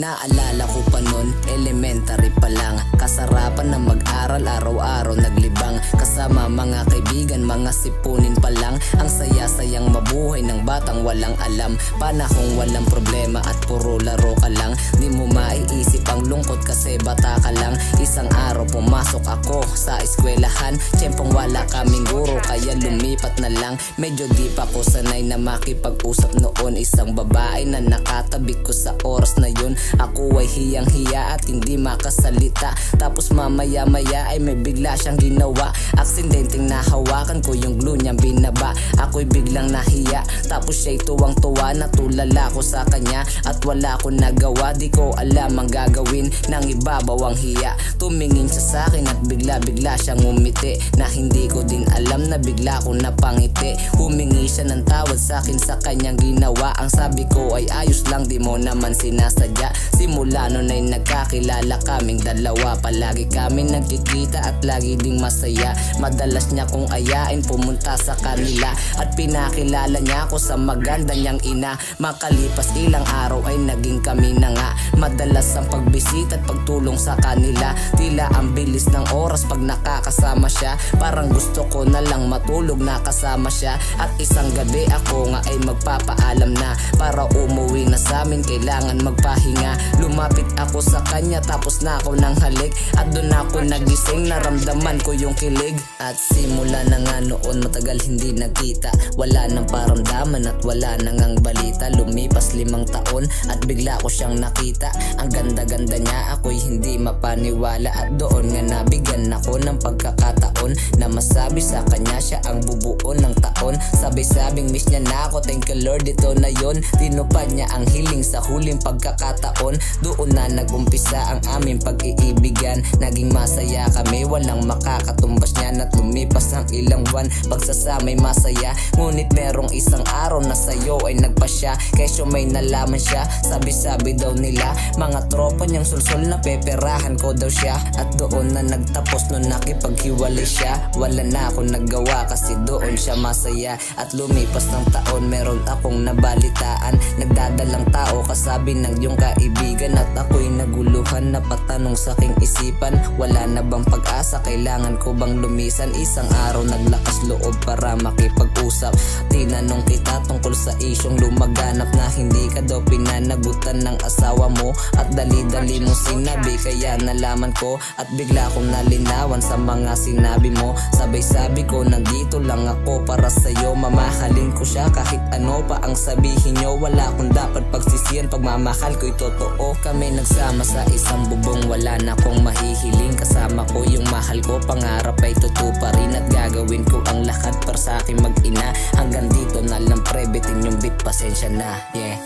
Naalala ko pa nun, elementary pa lang. Kasarapan na mag-aral, araw-araw naglibang. Kasama mga kaibigan, mga sipunin pa lang. Ang saya-sayang mabuhay ng batang walang alam. Panahong walang problema at puro laro ka lang. Di mo maiisip ang lungkot kasi bata ka lang. Isang araw pumasok ako sa eskwelahan. Tiyempong wala kaming guro kaya lumipat na lang. Medyo di pa ko sanay na makipag-usap noon. Isang babae na nakatabi ko sa oras na yun. Ako ay hiyang-hiya at hindi makasalita. Tapos mamaya-maya ay may bigla siyang ginawa. Aksidenteng nahawakan ko yung glue niyang binaba. Ako'y biglang nahiya. Tapos siya'y tuwang-tuwa. Natulala ko sa kanya at wala ko nagawa. Di ko alam ang gagawin nang ibabaw ang hiya. Tumingin siya sa akin at bigla-bigla siyang umiti. Na hindi ko din alam na bigla ko napangiti. Humingi siya ng tawad sa akin sa kanyang ginawa. Ang sabi ko ay ayos lang, di mo naman sinasadya. Simula nun ay nagkakilala kaming dalawa. Palagi kami nagkikita at lagi ding masaya. Madalas niya kong ayain pumunta sa kanila. At pinakilala niya ako sa maganda niyang ina. Makalipas ilang araw ay naging kami na nga. Madalas ang pagbisita at pagtulong sa kanila. Tila ang bilis ng oras pag nakakasama siya. Parang gusto ko na lang matulog na kasama siya. At isang gabi ako nga ay magpapaalam na. Para umuwi na sa amin kailangan magpahinga. Lumapit ako sa kanya tapos na ako nang halik. At doon ako nagising, naramdaman ko yung kilig. At simula na nga noon matagal hindi nagkita. Wala nang paramdaman at wala nang ang balita. Lumipas 5 taon at bigla ko siyang nakita. Ang ganda-ganda niya ako'y hindi mapaniwala. At doon nga nabigyan ako ng pagkakataon na masabi sa kanya siya ang bubuo ng taon. Sabi-sabing miss niya na ako, thank you Lord, ito na yon. Tinupad niya ang hiling sa huling pagkakataon. Doon na nagumpisa ang aming pag-iibigan. Naging masaya kami, walang makakatumbas niyan. At lumipas ang ilang buwan, pagsasamay masaya. Ngunit merong isang araw na sa'yo ay nagpasya. Kesyo may nalaman siya, sabi-sabi daw nila mga tropa niyang sulsol na peperahan ko daw siya. At doon na nagtapos nung nakipaghiwalay siya. Wala na akong nagawa kasi doon siya masaya. At lumipas ng taon meron akong nabalitaan. Nagdadalang tao kasabi ng iyong kaibigan. At ako'y naguluhan na patanong sa aking isipan. Wala na bang pag-asa, kailangan ko bang lumisan? Isang araw naglakas loob para makipag-usap. Tinanong kita tungkol sa isyong lumaganap na hindi ka daw pinanagutan ng asawa mo. At dali-dali mo sinabi kaya nalaman ko. At bigla kong nalinawan sa mga sinabi mo. Sabay-sabi ko nandito lang ako para sa'yo. Mamahalin ko siya kahit ano pa ang sabihin nyo. Wala akong dapat pagsisiyan, pagmamahal ko'y totoo. Kami nagsama sa isang bubong, wala na akong mahihiling. Kasama ko yung mahal ko, pangarap ay tutuparin. At gagawin ko ang lahat para sa aking mag-ina. Hanggang dito na lang pre, bitin yung beat, pasensya na, yeah.